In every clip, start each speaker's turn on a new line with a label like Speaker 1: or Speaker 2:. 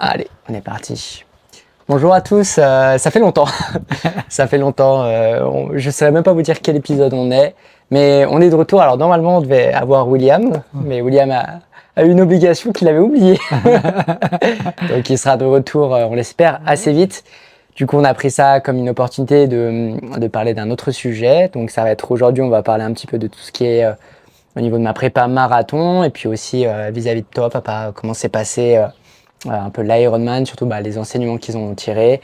Speaker 1: Allez, on est parti. Bonjour à tous, ça fait longtemps. Ça fait longtemps. Je ne saurais même pas vous dire quel épisode on est, mais on est de retour. Alors normalement, on devait avoir William, mais William a eu une obligation qu'il avait oubliée. Donc il sera de retour, on l'espère, assez vite. Du coup, on a pris ça comme une opportunité de parler d'un autre sujet. Donc ça va être aujourd'hui, on va parler un petit peu de tout ce qui est au niveau de ma prépa marathon et puis aussi vis-à-vis de toi, papa, comment s'est passé un peu l'Ironman, surtout les enseignements qu'ils ont tirés,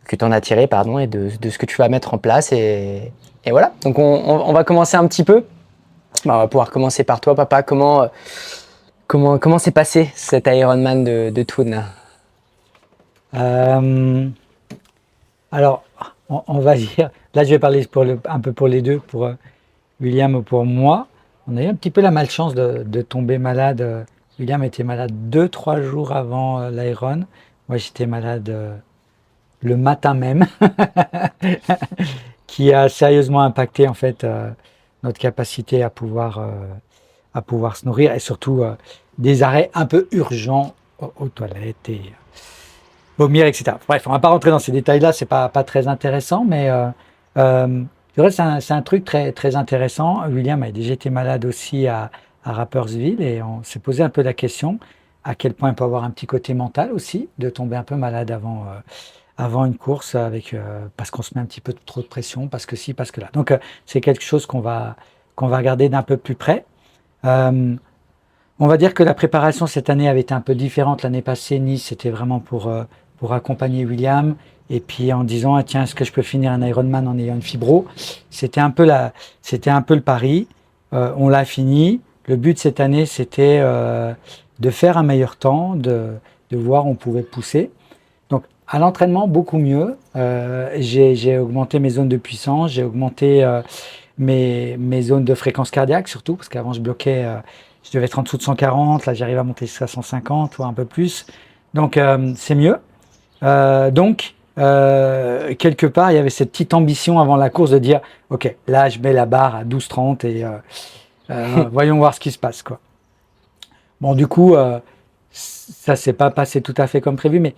Speaker 1: que tu en as tiré, pardon, et de ce que tu vas mettre en place. Et voilà, donc on va commencer un petit peu. On va pouvoir commencer par toi, papa. Comment s'est passé cet Ironman de Thun?
Speaker 2: Alors, on va dire, là je vais parler un peu pour les deux, pour William ou pour moi. On a eu un petit peu la malchance de tomber malade. William était malade 2-3 jours avant l'Iron. Moi j'étais malade le matin même, qui a sérieusement impacté en fait notre capacité à pouvoir se nourrir et surtout des arrêts un peu urgents aux toilettes et vomir, etc. Bref, on ne va pas rentrer dans ces détails-là, c'est pas très intéressant, mais c'est vrai, c'est un truc très, très intéressant. William a déjà été malade aussi à Rapperswil et on s'est posé un peu la question à quel point il peut avoir un petit côté mental aussi, de tomber un peu malade avant une course parce qu'on se met un petit peu trop de pression, parce que ci, parce que là. Donc, c'est quelque chose qu'on va regarder d'un peu plus près. On va dire que la préparation cette année avait été un peu différente. L'année passée, Nice, c'était vraiment pour accompagner William. Et puis en disant, ah, tiens, est-ce que je peux finir un Ironman en ayant une fibro? C'était un peu le pari. On l'a fini. Le but cette année, c'était de faire un meilleur temps, de voir où on pouvait pousser. Donc à l'entraînement, beaucoup mieux. J'ai augmenté mes zones de puissance, j'ai augmenté mes zones de fréquence cardiaque surtout, parce qu'avant je bloquais, je devais être en dessous de 140, là j'arrive à monter jusqu'à 150 ou un peu plus. Donc c'est mieux. Quelque part, il y avait cette petite ambition avant la course de dire, ok, là je mets la barre à 12,30 et voyons voir ce qui se passe, quoi. Bon, du coup, ça s'est pas passé tout à fait comme prévu, mais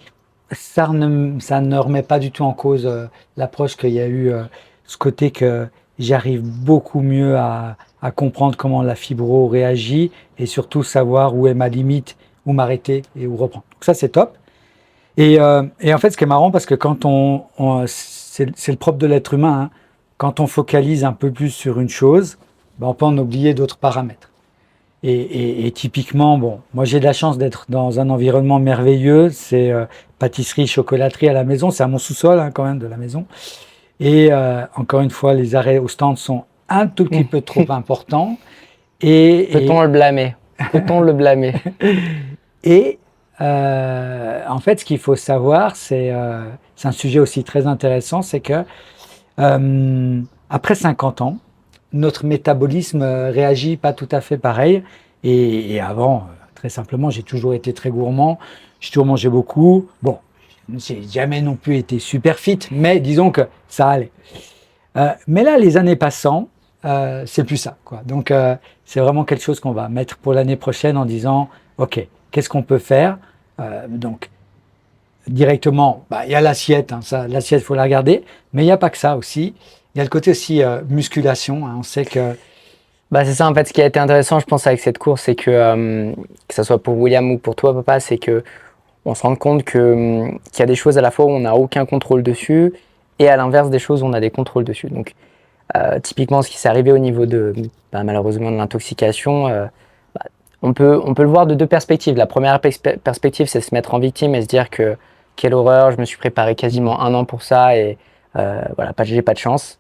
Speaker 2: ça ne remet pas du tout en cause l'approche qu'il y a eu, ce côté que j'arrive beaucoup mieux à comprendre comment la fibro réagit et surtout savoir où est ma limite, où m'arrêter et où reprendre. Donc ça, c'est top. Et en fait, ce qui est marrant, parce que c'est le propre de l'être humain, hein, quand on focalise un peu plus sur une chose, on peut en oublier d'autres paramètres. Et typiquement, bon, moi j'ai de la chance d'être dans un environnement merveilleux, c'est pâtisserie, chocolaterie à la maison, c'est à mon sous-sol quand même de la maison. Et encore une fois, les arrêts au stand sont un tout petit peu trop importants.
Speaker 1: Peut-on le blâmer? Peut-on le blâmer?
Speaker 2: Et en fait, ce qu'il faut savoir, c'est un sujet aussi très intéressant, c'est que après 50 ans, notre métabolisme réagit pas tout à fait pareil. Et avant, très simplement, j'ai toujours été très gourmand, j'ai toujours mangé beaucoup. Bon, j'ai jamais non plus été super fit, mais disons que ça allait. Mais là, les années passant, c'est plus ça, quoi. Donc, c'est vraiment quelque chose qu'on va mettre pour l'année prochaine en disant, ok, qu'est-ce qu'on peut faire? Donc, directement, il y a l'assiette, hein, l'assiette, il faut la regarder, mais il n'y a pas que ça aussi. Il y a le côté aussi musculation, hein, on sait que...
Speaker 1: C'est ça, en fait, ce qui a été intéressant, je pense, avec cette course, c'est que ce soit pour William ou pour toi, papa, c'est que on se rend compte qu'il y a des choses à la fois où on n'a aucun contrôle dessus, et à l'inverse des choses où on a des contrôles dessus. Donc, typiquement, ce qui s'est arrivé au niveau malheureusement, de l'intoxication, on peut le voir de deux perspectives. La première perspective, c'est se mettre en victime et se dire que quelle horreur, je me suis préparé quasiment 1 an pour ça, et voilà, j'ai pas de chance.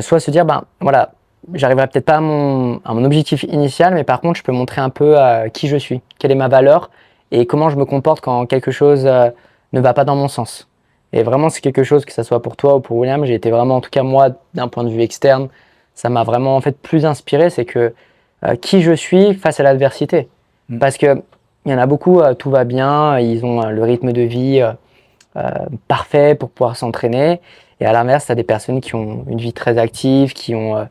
Speaker 1: Soit se dire, voilà, j'arriverai peut-être pas à mon objectif initial, mais par contre, je peux montrer un peu qui je suis, quelle est ma valeur et comment je me comporte quand quelque chose ne va pas dans mon sens. Et vraiment, c'est quelque chose, que ce soit pour toi ou pour William, j'ai été vraiment, en tout cas moi, d'un point de vue externe, ça m'a vraiment en fait plus inspiré, c'est que qui je suis face à l'adversité. Parce que il y en a beaucoup, tout va bien, ils ont le rythme de vie parfait pour pouvoir s'entraîner. Et à l'inverse, tu as des personnes qui ont une vie très active, qui ont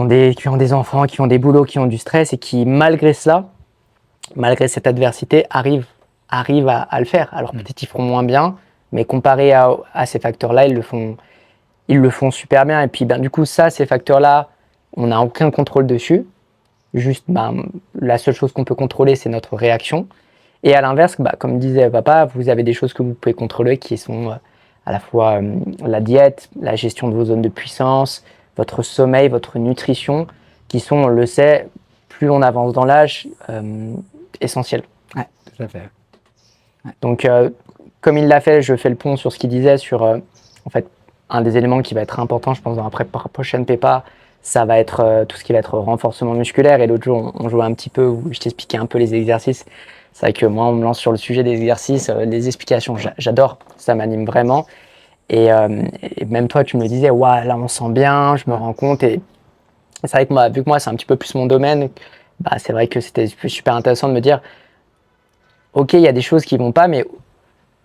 Speaker 1: des enfants, qui ont des boulots, qui ont du stress et qui, malgré cela, malgré cette adversité, arrivent arrivent à le faire. Alors peut-être ils feront moins bien, mais comparé à ces facteurs-là, ils le font super bien. Et puis du coup, ces facteurs-là, on n'a aucun contrôle dessus. Juste, la seule chose qu'on peut contrôler, c'est notre réaction. Et à l'inverse, comme disait papa, vous avez des choses que vous pouvez contrôler qui sont à la fois la diète, la gestion de vos zones de puissance, votre sommeil, votre nutrition, qui sont, on le sait, plus on avance dans l'âge, essentiels.
Speaker 2: Ouais, tout à fait. Ouais.
Speaker 1: Donc, comme il l'a fait, je fais le pont sur ce qu'il disait sur, en fait, un des éléments qui va être important, je pense, dans la prochaine prépa, ça va être tout ce qui va être renforcement musculaire. Et l'autre jour, on jouait un petit peu, où je t'expliquais un peu les exercices. C'est vrai que moi, on me lance sur le sujet des exercices, les explications, j'adore, ça m'anime vraiment. Et même toi, tu me disais, ouais, là, on sent bien, je me rends compte. Et c'est vrai que moi, vu que moi, c'est un petit peu plus mon domaine, c'est vrai que c'était super intéressant de me dire, ok, il y a des choses qui vont pas, mais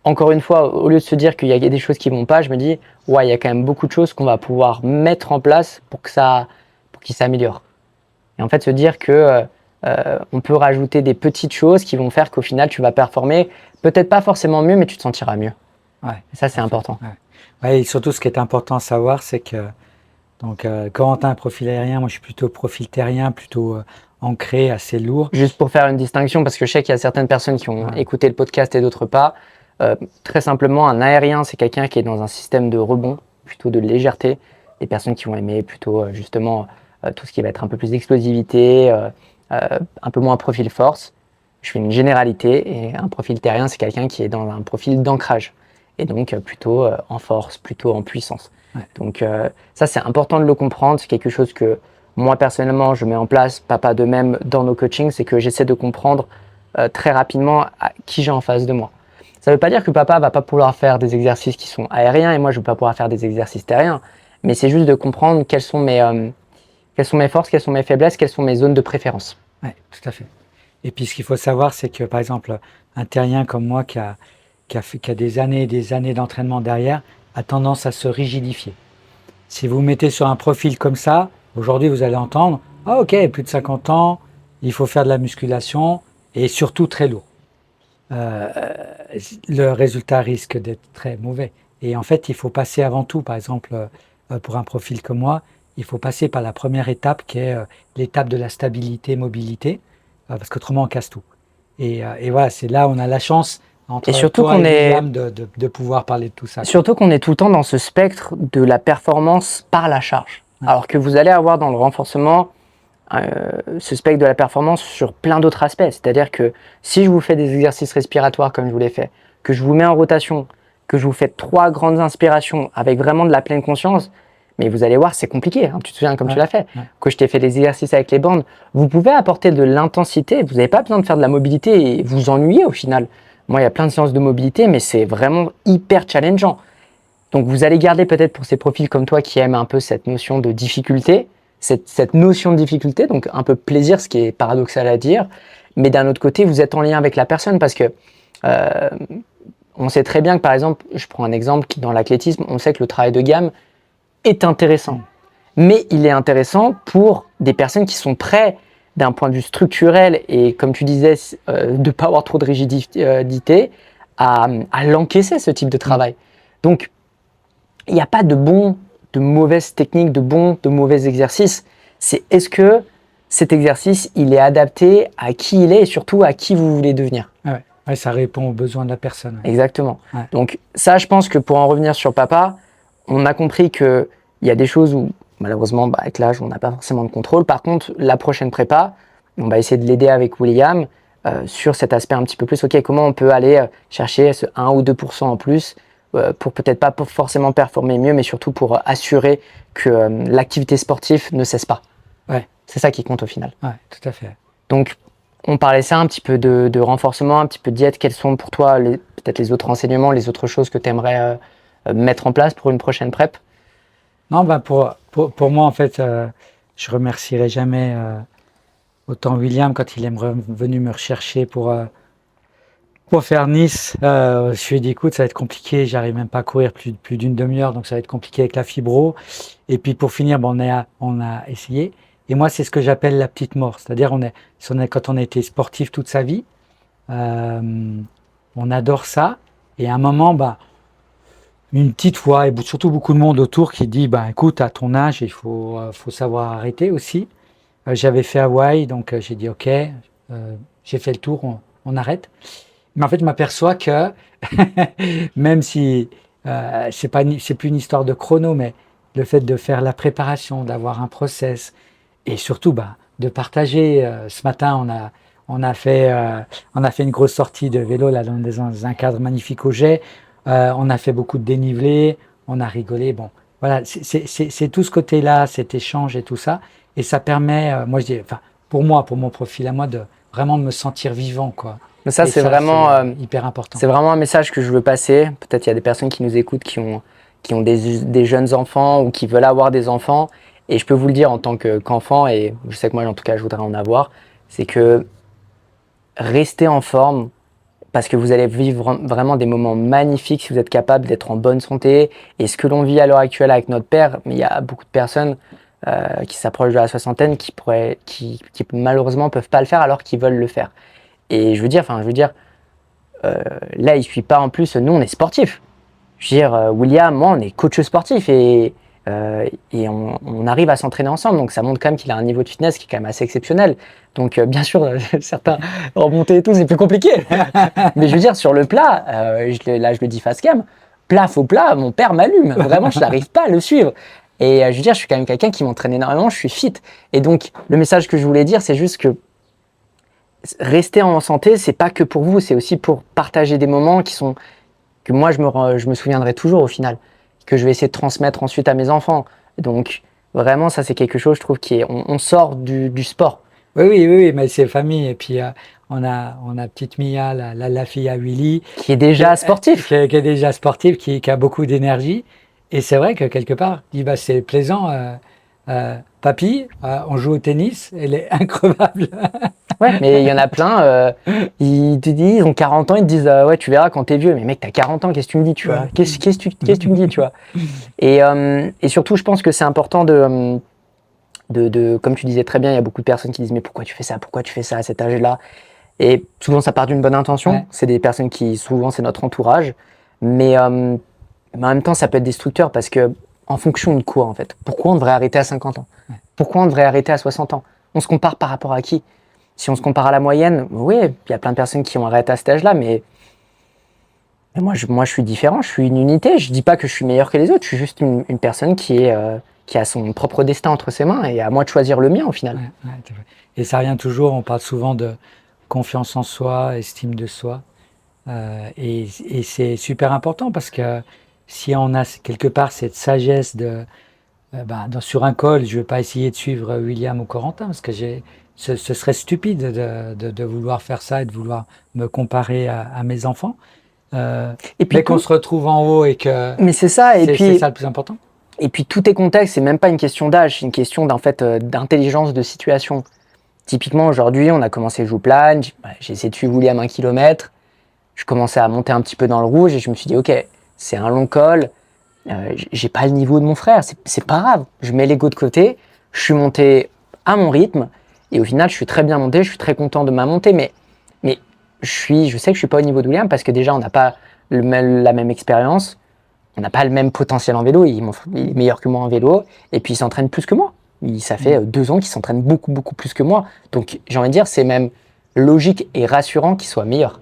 Speaker 1: encore une fois, au lieu de se dire qu'il y a des choses qui vont pas, je me dis, ouais, il y a quand même beaucoup de choses qu'on va pouvoir mettre en place pour qu'il s'améliore. Et en fait, se dire que on peut rajouter des petites choses qui vont faire qu'au final, tu vas performer, peut-être pas forcément mieux, mais tu te sentiras mieux.
Speaker 2: Ouais,
Speaker 1: et ça, c'est important.
Speaker 2: Ouais, et surtout, ce qui est important à savoir, c'est que quand tu as un profil aérien, moi je suis plutôt profil terrien, plutôt ancré, assez lourd.
Speaker 1: Juste pour faire une distinction, parce que je sais qu'il y a certaines personnes qui ont écouté le podcast et d'autres pas. Très simplement, un aérien, c'est quelqu'un qui est dans un système de rebond, plutôt de légèreté. Les personnes qui vont aimer plutôt justement tout ce qui va être un peu plus d'explosivité, un peu moins profil force. Je fais une généralité, et un profil terrien, c'est quelqu'un qui est dans un profil d'ancrage, et donc plutôt en force, plutôt en puissance.
Speaker 2: Ouais.
Speaker 1: Donc ça, c'est important de le comprendre. C'est quelque chose que moi, personnellement, je mets en place, papa de même, dans nos coachings, c'est que j'essaie de comprendre très rapidement qui j'ai en face de moi. Ça ne veut pas dire que papa va pas pouvoir faire des exercices qui sont aériens et moi, je ne vais pas pouvoir faire des exercices terriens, mais c'est juste de comprendre quelles sont mes forces, quelles sont mes faiblesses, quelles sont mes zones de préférence.
Speaker 2: Oui, tout à fait. Et puis, ce qu'il faut savoir, c'est que, par exemple, un terrien comme moi qui a des années et des années d'entraînement derrière, a tendance à se rigidifier. Si vous mettez sur un profil comme ça, aujourd'hui, vous allez entendre « Ah ok, plus de 50 ans, il faut faire de la musculation et surtout très lourd. » Le résultat risque d'être très mauvais. Et en fait, il faut passer avant tout, par exemple, pour un profil comme moi, il faut passer par la première étape qui est l'étape de la stabilité-mobilité, parce qu'autrement, on casse tout. Et voilà, c'est là où on a la chance entre toi et William de pouvoir parler de tout ça.
Speaker 1: Surtout qu'on est tout le temps dans ce spectre de la performance par la charge. Ouais. Alors que vous allez avoir dans le renforcement ce spectre de la performance sur plein d'autres aspects. C'est-à-dire que si je vous fais des exercices respiratoires comme je vous l'ai fait, que je vous mets en rotation, que je vous fais 3 grandes inspirations avec vraiment de la pleine conscience, mais vous allez voir, c'est compliqué, hein, tu te souviens comme tu l'as fait, que je t'ai fait des exercices avec les bandes, vous pouvez apporter de l'intensité, vous n'avez pas besoin de faire de la mobilité et vous ennuyer au final. Moi, il y a plein de séances de mobilité, mais c'est vraiment hyper challengeant. Donc, vous allez garder peut-être pour ces profils comme toi qui aiment un peu cette notion de difficulté, cette notion de difficulté, donc un peu plaisir, ce qui est paradoxal à dire, mais d'un autre côté, vous êtes en lien avec la personne parce que on sait très bien que, par exemple, je prends un exemple, dans l'athlétisme, on sait que le travail de gamme est intéressant, mais il est intéressant pour des personnes qui sont prêtes d'un point de vue structurel et, comme tu disais, de ne pas avoir trop de rigidité, à l'encaisser, ce type de travail. Donc, il n'y a pas de bon, de mauvaise technique, de bon, de mauvais exercice. C'est est-ce que cet exercice, il est adapté à qui il est et surtout à qui vous voulez devenir.
Speaker 2: Ouais, ça répond aux besoins de la personne. Ouais.
Speaker 1: Exactement. Ouais. Donc ça, je pense que pour en revenir sur papa, on a compris qu'il y a des choses où, malheureusement, avec l'âge, on n'a pas forcément de contrôle. Par contre, la prochaine prépa, on va essayer de l'aider avec William sur cet aspect un petit peu plus. Ok, comment on peut aller chercher ce 1 ou 2% en plus pour peut-être pas forcément performer mieux, mais surtout pour assurer que l'activité sportive ne cesse pas.
Speaker 2: Ouais.
Speaker 1: C'est ça qui compte au final.
Speaker 2: Ouais, tout à fait.
Speaker 1: Donc, on parlait ça un petit peu de renforcement, un petit peu de diète. Quels sont pour toi peut-être les autres renseignements, les autres choses que tu aimerais mettre en place pour une prochaine prep?
Speaker 2: Non, pour moi, en fait, je remercierai jamais autant William quand il est venu me rechercher pour faire Nice. Je lui ai dit, écoute, ça va être compliqué, j'arrive même pas à courir plus d'une demi-heure, donc ça va être compliqué avec la fibro. Et puis pour finir, on a essayé. Et moi, c'est ce que j'appelle la petite mort. C'est-à-dire, quand on a été sportif toute sa vie, on adore ça. Et à un moment, une petite voix, et surtout beaucoup de monde autour qui dit, écoute, à ton âge, il faut savoir arrêter aussi. J'avais fait Hawaï, donc j'ai dit, ok, j'ai fait le tour, on arrête. Mais en fait, je m'aperçois que, même si c'est plus une histoire de chrono, mais le fait de faire la préparation, d'avoir un process, et surtout de partager. Ce matin, on a fait une grosse sortie de vélo là, dans un cadre magnifique au Jet. On a fait beaucoup de dénivelé, on a rigolé. Bon, voilà, c'est tout ce côté-là, cet échange et tout ça. Et ça permet, moi je dis, enfin, pour moi, pour mon profil à moi, de vraiment me sentir vivant, quoi.
Speaker 1: Mais ça,
Speaker 2: Et
Speaker 1: c'est
Speaker 2: ça,
Speaker 1: vraiment,
Speaker 2: c'est hyper important.
Speaker 1: c'est vraiment un message que je veux passer. Peut-être il y a des personnes qui nous écoutent qui ont des jeunes enfants ou qui veulent avoir des enfants. Et je peux vous le dire en tant qu'enfant, et je sais que moi, en tout cas, je voudrais en avoir, c'est que restez en forme parce que vous allez vivre vraiment des moments magnifiques si vous êtes capable d'être en bonne santé. Et ce que l'on vit à l'heure actuelle avec notre père, mais il y a beaucoup de personnes qui s'approchent de la soixantaine qui malheureusement peuvent pas le faire alors qu'ils veulent le faire. Et je veux dire, là, il suit pas en plus. Nous, on est sportifs. Je veux dire, William, moi, on est coach sportif et on arrive à s'entraîner ensemble. Donc, ça montre quand même qu'il a un niveau de fitness qui est quand même assez exceptionnel. Donc, bien sûr, certains remonter et tout, c'est plus compliqué. Mais je veux dire, sur le plat, là, je le dis face cam, plat, faux plat, mon père m'allume. Vraiment, je n'arrive pas à le suivre. Et je veux dire, je suis quand même quelqu'un qui m'entraîne énormément, je suis fit. Et donc, le message que je voulais dire, c'est juste que rester en santé, c'est pas que pour vous, c'est aussi pour partager des moments que moi je me souviendrai toujours au final, que je vais essayer de transmettre ensuite à mes enfants. Donc vraiment, ça c'est quelque chose, je trouve, on sort du sport.
Speaker 2: Oui, mais c'est famille. Et puis, on a petite Mia, la fille à Willy,
Speaker 1: Qui est déjà sportif.
Speaker 2: qui est déjà sportive, qui a beaucoup d'énergie. Et c'est vrai que quelque part, je dis, c'est plaisant. Papy, on joue au tennis, elle est increvable.
Speaker 1: Ouais, mais il y en a plein, ils te disent, ils ont 40 ans, ils te disent, ouais, tu verras quand t'es vieux. Mais mec, t'as 40 ans, qu'est-ce que tu me dis, tu vois? Qu'est-ce que tu me dis, tu vois? Et surtout, je pense que c'est important comme tu disais très bien, il y a beaucoup de personnes qui disent, mais pourquoi tu fais ça? Pourquoi tu fais ça à cet âge-là? Et souvent, ça part d'une bonne intention.
Speaker 2: Ouais.
Speaker 1: C'est des personnes souvent, c'est notre entourage. Mais en même temps, ça peut être destructeur parce que, en fonction de quoi, en fait? Pourquoi on devrait arrêter à 50 ans? Pourquoi on devrait arrêter à 60 ans? On se compare par rapport à qui? Si on se compare à la moyenne, oui, il y a plein de personnes qui ont arrêté à cet âge-là, mais moi, je suis différent, je suis une unité. Je dis pas que je suis meilleur que les autres, je suis juste une personne qui a son propre destin entre ses mains et à moi de choisir le mien au final.
Speaker 2: Ouais, tout à fait. Et ça revient toujours, on parle souvent de confiance en soi, estime de soi. Et c'est super important parce que si on a quelque part cette sagesse sur un col, je ne vais pas essayer de suivre William ou Corentin parce que ce serait stupide de vouloir faire ça et de vouloir me comparer à mes enfants.
Speaker 1: Et puis
Speaker 2: mais qu'on se retrouve en haut et que
Speaker 1: mais c'est ça,
Speaker 2: c'est ça le plus important.
Speaker 1: Et puis tout est contexte, c'est même pas une question d'âge, c'est une question d'intelligence de situation. Typiquement aujourd'hui, on a commencé le Jouplane, j'ai essayé de suivre William 1 kilomètre, je commençais à monter un petit peu dans le rouge et je me suis dit ok, c'est un long col, j'ai pas le niveau de mon frère, c'est pas grave, je mets l'ego de côté, je suis monté à mon rythme et au final je suis très bien monté, je suis très content de ma montée, mais je sais que je suis pas au niveau de William parce que déjà on n'a pas la même expérience, on n'a pas le même potentiel en vélo, il est meilleur que moi en vélo et puis il s'entraîne plus que moi. Ça fait 2 ans qu'il s'entraîne beaucoup plus que moi, donc j'ai envie de dire c'est même logique et rassurant qu'il soit meilleur.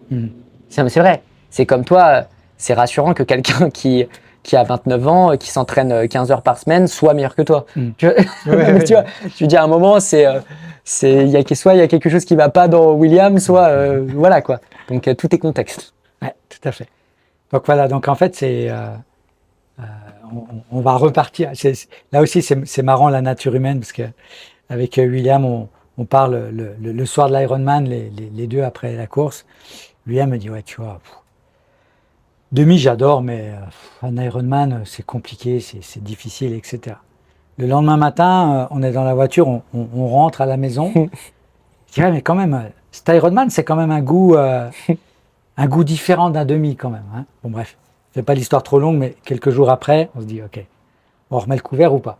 Speaker 1: C'est vrai, c'est comme toi, c'est rassurant que quelqu'un qui a 29 ans, qui s'entraîne 15 heures par semaine, soit meilleur que toi. Tu vois, je veux dire, à un moment, soit il y a quelque chose qui va pas dans William, soit voilà quoi. Donc tout est contexte.
Speaker 2: Ouais, tout à fait. Donc voilà, donc en fait, on va repartir. Là aussi, c'est marrant la nature humaine parce que avec William, on parle le soir de l'Ironman, les deux après la course. William me dit, ouais, tu vois, demi j'adore, mais un Ironman, c'est compliqué, c'est difficile, etc. Le lendemain matin, on est dans la voiture, on rentre à la maison. Je dis, ouais, mais quand même, cet Ironman, c'est quand même un goût différent d'un demi quand même. Hein. Bon, bref, je ne fais pas l'histoire trop longue, mais quelques jours après, on se dit, ok, on remet le couvert ou pas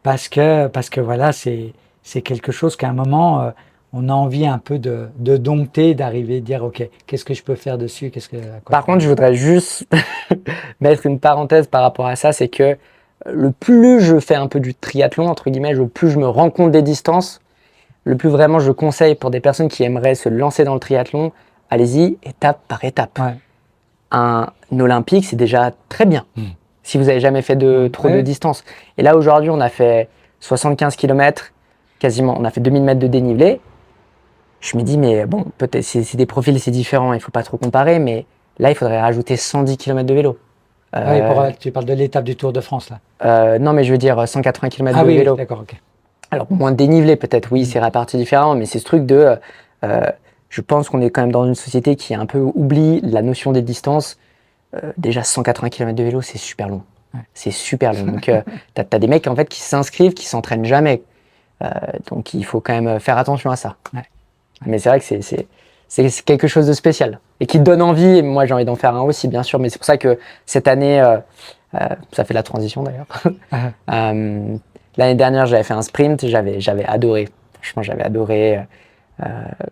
Speaker 2: parce que voilà, c'est quelque chose qu'à un moment, on a envie un peu de dompter, d'arriver, de dire, OK, qu'est-ce que je peux faire dessus? À quoi
Speaker 1: Par contre, je voudrais juste mettre une parenthèse par rapport à ça, c'est que le plus je fais un peu du triathlon, entre guillemets, le plus je me rends compte des distances, le plus vraiment je conseille pour des personnes qui aimeraient se lancer dans le triathlon, allez-y, étape par étape.
Speaker 2: Ouais.
Speaker 1: Un olympique, c'est déjà très bien, si vous n'avez jamais fait trop de
Speaker 2: Ouais.
Speaker 1: distance. Et là, aujourd'hui, on a fait 75 km, quasiment, on a fait 2000 mètres de dénivelé. Je me dis, mais bon, peut-être c'est des profils, c'est différent, il ne faut pas trop comparer, mais là, il faudrait rajouter 110 km de vélo.
Speaker 2: Ah oui, tu parles de l'étape du Tour de France, là.
Speaker 1: Non, mais je veux dire 180 km
Speaker 2: Ah
Speaker 1: de
Speaker 2: oui,
Speaker 1: vélo.
Speaker 2: d'accord, OK.
Speaker 1: Alors, moins dénivelé peut-être, oui, c'est réparti différemment, mais c'est ce truc euh, je pense qu'on est quand même dans une société qui a un peu oublie la notion des distances. Déjà, 180 km de vélo, c'est super long.
Speaker 2: Ouais.
Speaker 1: C'est super long. Donc, t'as des mecs en fait qui s'inscrivent, qui s'entraînent jamais. Donc, il faut quand même faire attention à ça.
Speaker 2: Ouais.
Speaker 1: Mais c'est vrai que c'est quelque chose de spécial et qui te donne envie. Et moi, j'ai envie d'en faire un aussi, bien sûr. Mais c'est pour ça que cette année, ça fait la transition d'ailleurs. L'année dernière, j'avais fait un sprint, j'avais adoré. Franchement, j'avais adoré.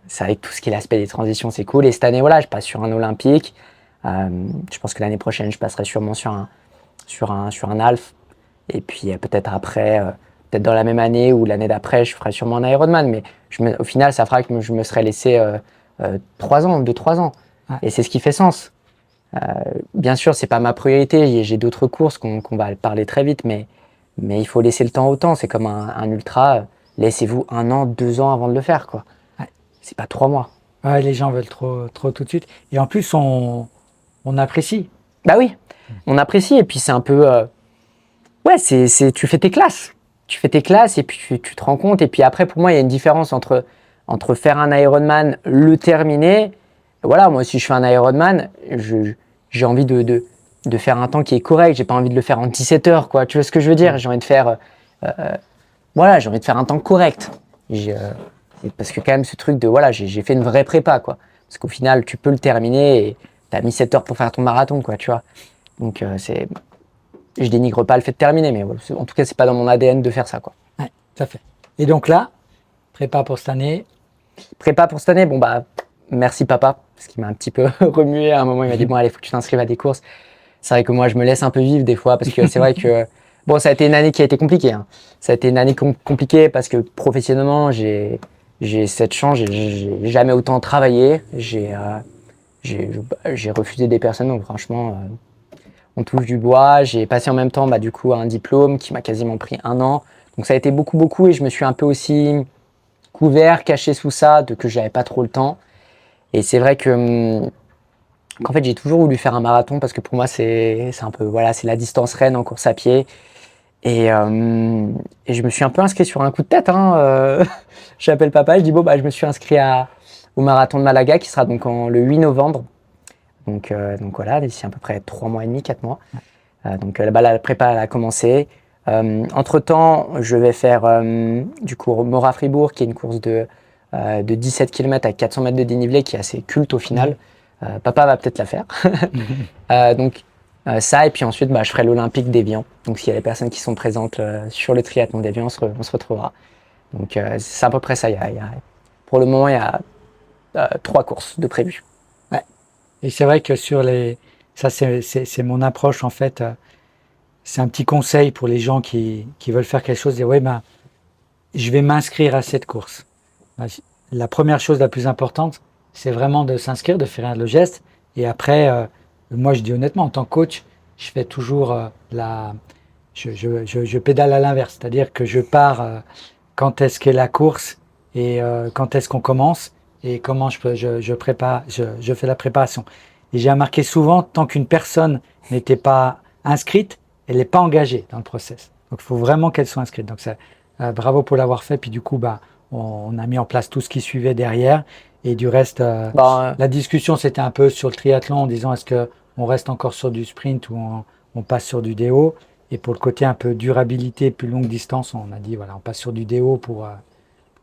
Speaker 1: C'est avec tout ce qui est l'aspect des transitions, c'est cool. Et cette année, voilà, je passe sur un olympique. Je pense que l'année prochaine, je passerai sûrement sur un half. Et puis peut-être après, peut-être dans la même année ou l'année d'après, je ferai sûrement un Ironman. Mais au final, ça fera que je me serai laissé 3 ans, 2-3 ans.
Speaker 2: Ouais.
Speaker 1: Et c'est ce qui fait sens. Bien sûr, c'est pas ma priorité. J'ai d'autres courses qu'on va parler très vite, mais il faut laisser le temps au temps. C'est comme un ultra. Laissez-vous 1 an, 2 ans avant de le faire, quoi.
Speaker 2: Ouais.
Speaker 1: C'est pas 3 mois.
Speaker 2: Ouais, les gens veulent trop tout de suite. Et en plus, on apprécie.
Speaker 1: Bah oui, on apprécie. Et puis c'est un peu. Ouais, tu fais tes classes. Tu fais tes classes et puis tu te rends compte. Et puis après, pour moi, il y a une différence entre faire un Ironman, le terminer. Voilà, moi, si je fais un Ironman, j'ai envie de faire un temps qui est correct. J'ai pas envie de le faire en 17 heures, quoi. Tu vois ce que je veux dire? J'ai envie de faire, voilà, j'ai envie de faire un temps correct. Parce que quand même, ce truc de, voilà, j'ai fait une vraie prépa, quoi. Parce qu'au final, tu peux le terminer et tu as mis 7 heures pour faire ton marathon, quoi, tu vois. Donc, je dénigre pas le fait de terminer, mais en tout cas, c'est pas dans mon ADN de faire ça, quoi.
Speaker 2: Ouais, tout à fait. Et donc là, prépa pour cette année.
Speaker 1: Prépa pour cette année, bon bah, merci papa, parce qu'il m'a un petit peu remué à un moment, il m'a dit, bon allez, faut que tu t'inscrives à des courses. C'est vrai que moi, je me laisse un peu vivre des fois, parce que c'est vrai que, bon, ça a été une année qui a été compliquée, hein. Ça a été une année compliquée parce que professionnellement, j'ai cette chance, j'ai jamais autant travaillé, j'ai refusé des personnes, donc franchement, on touche du bois. J'ai passé en même temps, bah, du coup, un diplôme qui m'a quasiment pris 1 an. Donc ça a été beaucoup, et je me suis un peu aussi couvert, caché sous ça, que j'avais pas trop le temps. Et c'est vrai qu'en fait, j'ai toujours voulu faire un marathon parce que pour moi, c'est un peu, voilà, c'est la distance reine en course à pied. Et je me suis un peu inscrit sur un coup de tête, hein. J'appelle papa, je dis bon, bah, je me suis inscrit au marathon de Malaga qui sera donc le 8 novembre. Donc voilà, d'ici à peu près 3 mois et demi, 4 mois. Donc là-bas, la prépa elle a commencé. Entre-temps, je vais faire du coup Mora-Fribourg, qui est une course de 17 km à 400 mètres de dénivelé, qui est assez culte au final. Papa va peut-être la faire. Donc ça, et puis ensuite, bah, je ferai l'Olympique d'Évian. Donc s'il y a des personnes qui sont présentes sur le triathlon d'Évian, on se retrouvera. Donc c'est à peu près ça. Pour le moment, il y a 3 courses de prévues.
Speaker 2: Ouais. Et c'est vrai que ça c'est mon approche en fait. C'est un petit conseil pour les gens qui veulent faire quelque chose. Dire ouais, ben, je vais m'inscrire à cette course. La première chose la plus importante, c'est vraiment de s'inscrire, de faire le geste. Et après, moi je dis honnêtement, en tant que coach, je fais toujours je pédale à l'inverse. C'est-à-dire que je pars quand est-ce qu'est la course et quand est-ce qu'on commence et comment je fais la préparation. Et j'ai remarqué souvent, tant qu'une personne n'était pas inscrite, elle n'est pas engagée dans le process. Donc il faut vraiment qu'elle soit inscrite. Donc bravo pour l'avoir fait. Puis du coup, bah, on a mis en place tout ce qui suivait derrière. Et du reste, la discussion, c'était un peu sur le triathlon en disant est-ce qu'on reste encore sur du sprint ou on passe sur du DO. Et pour le côté un peu durabilité, plus longue distance, on a dit voilà, on passe sur du DO pour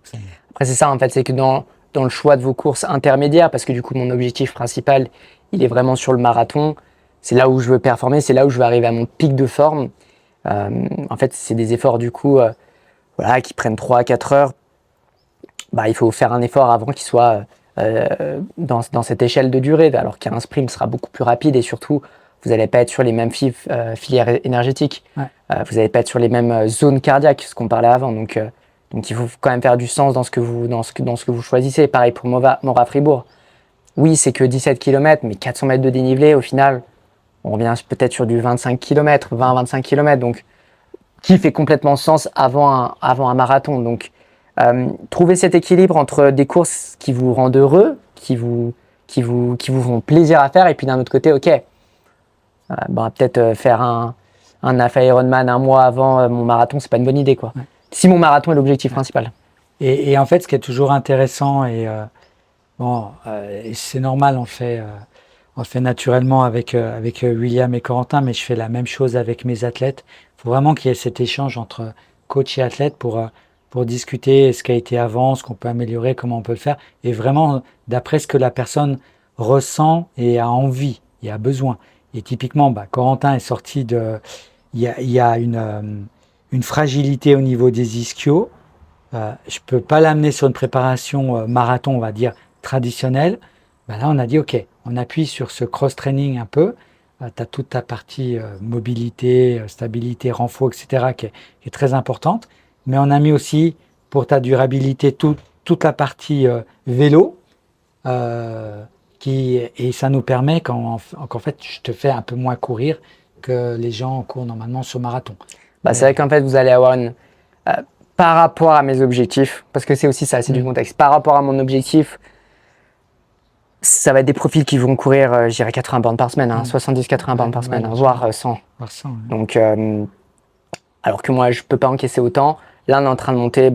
Speaker 2: ça.
Speaker 1: Après, c'est ça, en fait, c'est que dans le choix de vos courses intermédiaires, parce que du coup, mon objectif principal, il est vraiment sur le marathon. C'est là où je veux performer, c'est là où je veux arriver à mon pic de forme. En fait, c'est des efforts du coup voilà, qui prennent 3 à 4 heures. il faut faire un effort avant qu'il soit dans cette échelle de durée, alors qu'un sprint sera beaucoup plus rapide et surtout, vous n'allez pas être sur les mêmes filières énergétiques.
Speaker 2: Ouais.
Speaker 1: Vous n'allez pas être sur les mêmes zones cardiaques, ce qu'on parlait avant. Donc, il faut quand même faire du sens dans ce que vous choisissez. Pareil pour Mora Fribourg. Oui, c'est que 17 km, mais 400 mètres de dénivelé, au final, on revient peut-être sur du 25 km, 20-25 km. Donc, qui fait complètement sens avant un marathon. Donc, trouver cet équilibre entre des courses qui vous rendent heureux, qui vous font plaisir à faire, et puis d'un autre côté, ok, peut-être faire un half Ironman un mois avant mon marathon, c'est pas une bonne idée, quoi.
Speaker 2: Ouais.
Speaker 1: Si mon marathon est l'objectif principal.
Speaker 2: Et en fait, ce qui est toujours intéressant, et c'est normal, on le fait naturellement avec William et Corentin, mais je fais la même chose avec mes athlètes. Il faut vraiment qu'il y ait cet échange entre coach et athlète pour discuter ce qui a été avant, ce qu'on peut améliorer, comment on peut le faire, et vraiment d'après ce que la personne ressent et a envie et a besoin. Et typiquement, Corentin est sorti de... Il y a une fragilité au niveau des ischios. Je ne peux pas l'amener sur une préparation marathon, on va dire, traditionnelle. Là, on a dit, OK, on appuie sur ce cross-training un peu. Tu as toute ta partie mobilité, stabilité, renfort, etc., qui est très importante. Mais on a mis aussi, pour ta durabilité, toute la partie vélo. Et ça nous permet qu'en fait, je te fais un peu moins courir que les gens courent normalement sur marathon.
Speaker 1: C'est vrai qu'en fait, vous allez avoir par rapport à mes objectifs, parce que c'est aussi ça, c'est du contexte. Par rapport à mon objectif, ça va être des profils qui vont courir, je dirais 80 bornes par semaine, 70-80 bornes par semaine, voire 100. Donc, alors que moi, je peux pas encaisser autant. Là, on est en train de monter,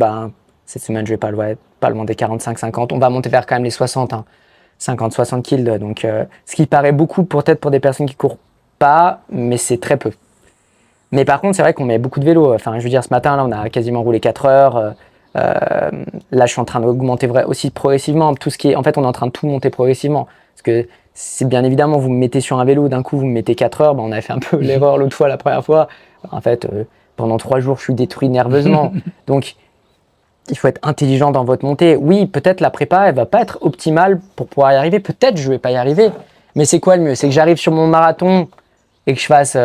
Speaker 1: cette semaine, je vais pas le demander 45-50. On va monter vers quand même les 60, 50-60 kills. Donc, ce qui paraît beaucoup peut-être pour des personnes qui courent pas, mais c'est très peu. Mais par contre, c'est vrai qu'on met beaucoup de vélo. Enfin, je veux dire, ce matin, là, on a quasiment roulé 4 heures. Là, je suis en train d'augmenter aussi progressivement. En fait, on est en train de tout monter progressivement. Parce que c'est bien évidemment, vous me mettez sur un vélo, d'un coup, vous me mettez 4 heures. On avait fait un peu l'erreur l'autre fois, la première fois. En fait, pendant 3 jours, je suis détruit nerveusement. Donc, il faut être intelligent dans votre montée. Oui, peut-être la prépa, elle va pas être optimale pour pouvoir y arriver. Peut-être je vais pas y arriver. Mais c'est quoi le mieux? C'est que j'arrive sur mon marathon et que je fasse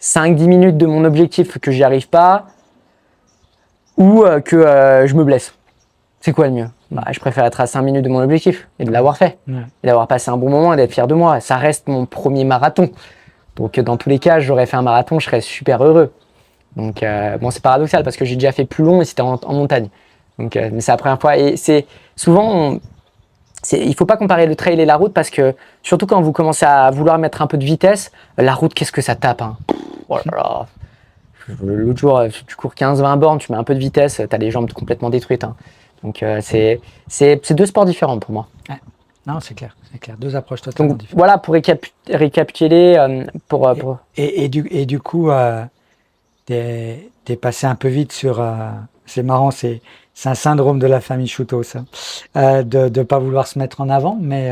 Speaker 1: 5-10 minutes de mon objectif, que j'y arrive pas, ou que je me blesse. C'est quoi le mieux? Je préfère être à 5 minutes de mon objectif et de l'avoir fait. Et d'avoir passé un bon moment et d'être fier de moi. Ça reste mon premier marathon. Donc dans tous les cas, j'aurais fait un marathon, je serais super heureux. Donc c'est paradoxal parce que j'ai déjà fait plus long et c'était en montagne. Donc mais c'est la première fois. Et c'est souvent, il faut pas comparer le trail et la route parce que surtout quand vous commencez à vouloir mettre un peu de vitesse, la route, qu'est-ce que ça tape, hein. Oh là là. L'autre jour, tu cours 15-20 bornes, tu mets un peu de vitesse, tu as les jambes complètement détruites, hein. Donc c'est deux sports différents pour moi.
Speaker 2: Ouais. Non, c'est clair. Deux approches totalement différentes.
Speaker 1: Voilà, pour récapituler,
Speaker 2: Et du coup, t'es passé un peu vite sur... c'est marrant, c'est un syndrome de la famille Chouteau, ça. De ne pas vouloir se mettre en avant, mais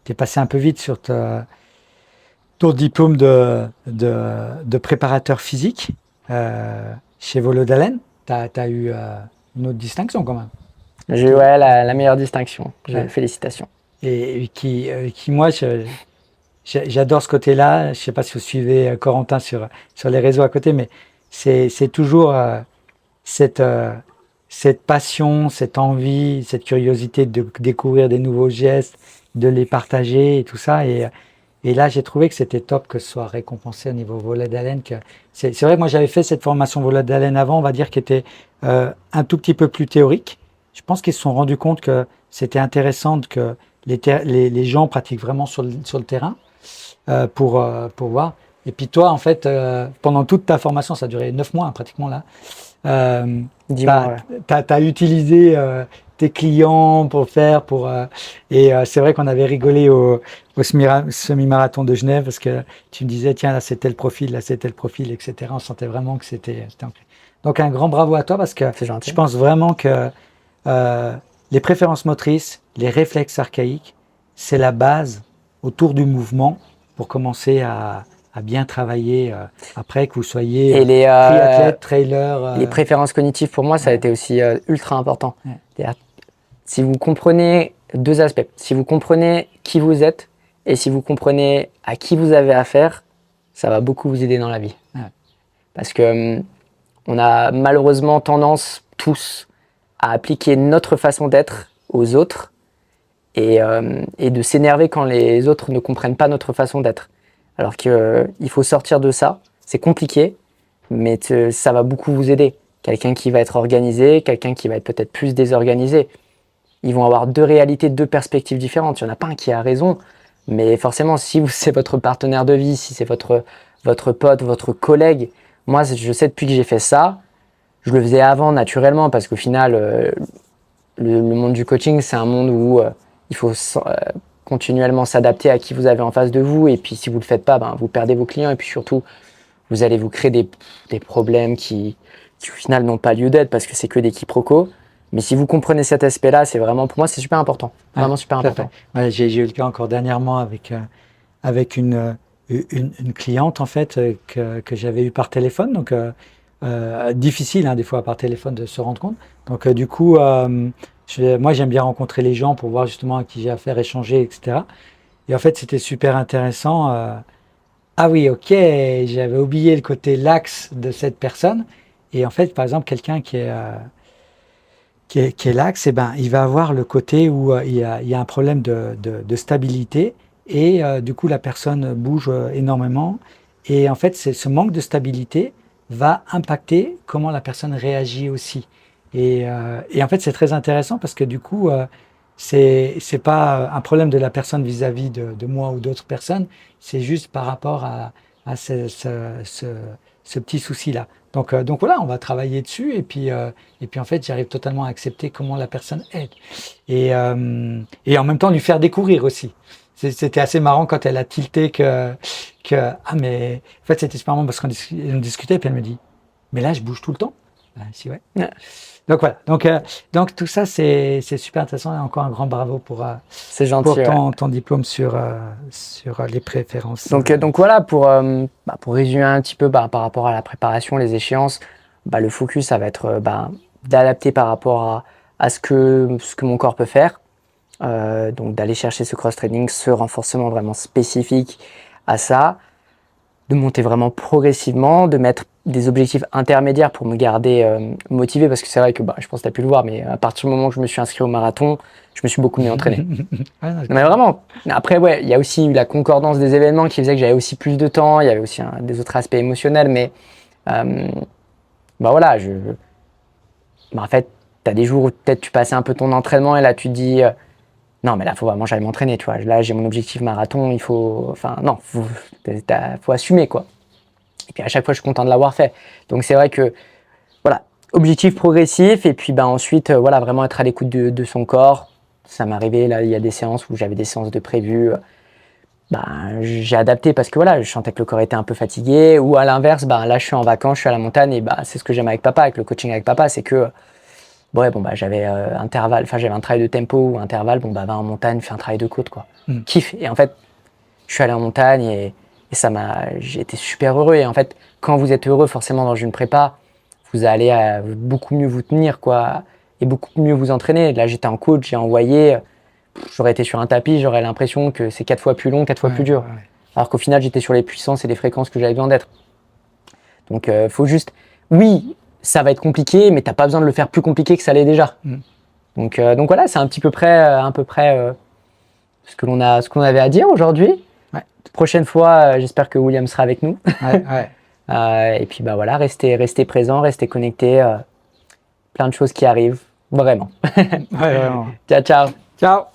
Speaker 2: t'es passé un peu vite sur ton diplôme de préparateur physique chez Volodalen. T'as eu une autre distinction quand même.
Speaker 1: J'ai eu la meilleure distinction. Félicitations.
Speaker 2: Et qui moi, j'adore ce côté-là. Je ne sais pas si vous suivez Corentin sur les réseaux à côté, mais c'est toujours cette passion, cette envie, cette curiosité de découvrir des nouveaux gestes, de les partager et tout ça. Et là, j'ai trouvé que c'était top que ce soit récompensé au niveau Volodalen. C'est vrai que moi, j'avais fait cette formation Volodalen avant, on va dire, qui était un tout petit peu plus théorique. Je pense qu'ils se sont rendus compte que c'était intéressant que les gens pratiquent vraiment sur le terrain pour voir. Et puis toi, en fait, pendant toute ta formation, ça a duré 9 mois pratiquement là, tu as utilisé tes clients et c'est vrai qu'on avait rigolé au semi-marathon de Genève parce que tu me disais, tiens, là c'est tel profil, etc. On sentait vraiment que c'était ancré. Donc un grand bravo à toi parce que je pense vraiment que les préférences motrices, les réflexes archaïques, c'est la base autour du mouvement pour commencer à à bien travailler après, que vous soyez
Speaker 1: Et
Speaker 2: triathlète, trailer.
Speaker 1: les préférences cognitives, pour moi, ça a été aussi ultra important.
Speaker 2: Ouais.
Speaker 1: C'est-à-dire, si vous comprenez deux aspects, si vous comprenez qui vous êtes et si vous comprenez à qui vous avez affaire, ça va beaucoup vous aider dans la vie.
Speaker 2: Ouais.
Speaker 1: Parce que on a malheureusement tendance tous à appliquer notre façon d'être aux autres et de s'énerver quand les autres ne comprennent pas notre façon d'être. Alors qu'il faut sortir de ça. C'est compliqué, mais ça va beaucoup vous aider. Quelqu'un qui va être organisé, quelqu'un qui va être peut-être plus désorganisé. Ils vont avoir deux réalités, deux perspectives différentes. Il n'y en a pas un qui a raison, mais forcément, si c'est votre partenaire de vie, si c'est votre pote, votre collègue, moi, je sais depuis que j'ai fait ça, je le faisais avant naturellement, parce qu'au final, le monde du coaching, c'est un monde où il faut continuellement s'adapter à qui vous avez en face de vous, et puis si vous ne le faites pas, vous perdez vos clients, et puis surtout, vous allez vous créer des problèmes qui au final n'ont pas lieu d'être, parce que c'est que des quiproquos. Mais si vous comprenez cet aspect-là, c'est vraiment, pour moi, c'est super important. Vraiment super important.
Speaker 2: Ouais, j'ai eu le cas encore dernièrement avec une cliente, en fait, que j'avais eu par téléphone. Donc, difficile, hein, des fois, par téléphone, de se rendre compte. Donc, du coup, moi, j'aime bien rencontrer les gens pour voir justement à qui j'ai affaire, échanger, etc. Et en fait, c'était super intéressant. Ah oui, ok, j'avais oublié le côté lax de cette personne. Et en fait, par exemple, quelqu'un qui est lax, eh ben, il va avoir le côté où il y a un problème de stabilité et du coup la personne bouge énormément et en fait ce manque de stabilité va impacter comment la personne réagit aussi et en fait c'est très intéressant parce que du coup c'est pas un problème de la personne vis-à-vis de moi ou d'autres personnes, c'est juste par rapport à ce petit souci-là. Donc voilà, on va travailler dessus et puis en fait j'arrive totalement à accepter comment la personne est et en même temps lui faire découvrir aussi. C'était assez marrant quand elle a tilté que ah mais en fait c'était super marrant parce qu'on discutait et puis elle me dit mais là je bouge tout le temps. Ah, si ouais.
Speaker 1: Ouais.
Speaker 2: Donc voilà, donc tout ça c'est super intéressant et encore un grand bravo
Speaker 1: C'est gentil.
Speaker 2: pour ton diplôme sur les préférences.
Speaker 1: Donc voilà, pour résumer un petit peu par rapport à la préparation, les échéances, le focus, ça va être d'adapter par rapport à ce que mon corps peut faire. Donc d'aller chercher ce cross-training, ce renforcement vraiment spécifique à ça, de monter vraiment progressivement, de mettre des objectifs intermédiaires pour me garder motivé, parce que c'est vrai que je pense que tu as pu le voir, mais à partir du moment où je me suis inscrit au marathon, je me suis beaucoup mieux entraîné.
Speaker 2: Ouais,
Speaker 1: Non, mais vraiment. Après, ouais, il y a aussi eu la concordance des événements qui faisait que j'avais aussi plus de temps, il y avait aussi des autres aspects émotionnels, mais voilà, en fait, tu as des jours où peut-être tu passais un peu ton entraînement et là tu te dis non, mais là, il faut vraiment j'aille m'entraîner, tu vois. Là, j'ai mon objectif marathon, il faut. Enfin, non, faut assumer, quoi. Et puis à chaque fois, je suis content de l'avoir fait. Donc, c'est vrai que, voilà, objectif progressif, et puis ensuite, voilà, vraiment être à l'écoute de son corps. Ça m'est arrivé, là, il y a des séances où j'avais des séances de prévues. J'ai adapté parce que, voilà, je sentais que le corps était un peu fatigué. Ou à l'inverse, là, je suis en vacances, je suis à la montagne, et c'est ce que j'aime avec papa, avec le coaching avec papa, c'est que. Ouais, j'avais j'avais un travail de tempo ou intervalle, va en montagne, fais un travail de côte, quoi. Kiff. Et en fait, je suis allé en montagne et j'ai été super heureux. Et en fait, quand vous êtes heureux, forcément, dans une prépa, vous allez beaucoup mieux vous tenir, quoi, et beaucoup mieux vous entraîner. Là, j'étais en coach, j'ai envoyé, j'aurais été sur un tapis, j'aurais l'impression que c'est 4 fois plus long, 4 fois plus dur. Ouais. Alors qu'au final, j'étais sur les puissances et les fréquences que j'avais besoin d'être. Donc, faut juste, oui, ça va être compliqué, mais t'as pas besoin de le faire plus compliqué que ça l'est déjà. Donc voilà, c'est un petit peu près, ce qu'on avait à dire aujourd'hui. Ouais. Prochaine fois, j'espère que William sera avec nous. Ouais. Et puis voilà, restez présent, restez connecté. Plein de choses qui arrivent, vraiment.
Speaker 2: Ouais, vraiment.
Speaker 1: Ciao, ciao.
Speaker 2: Ciao.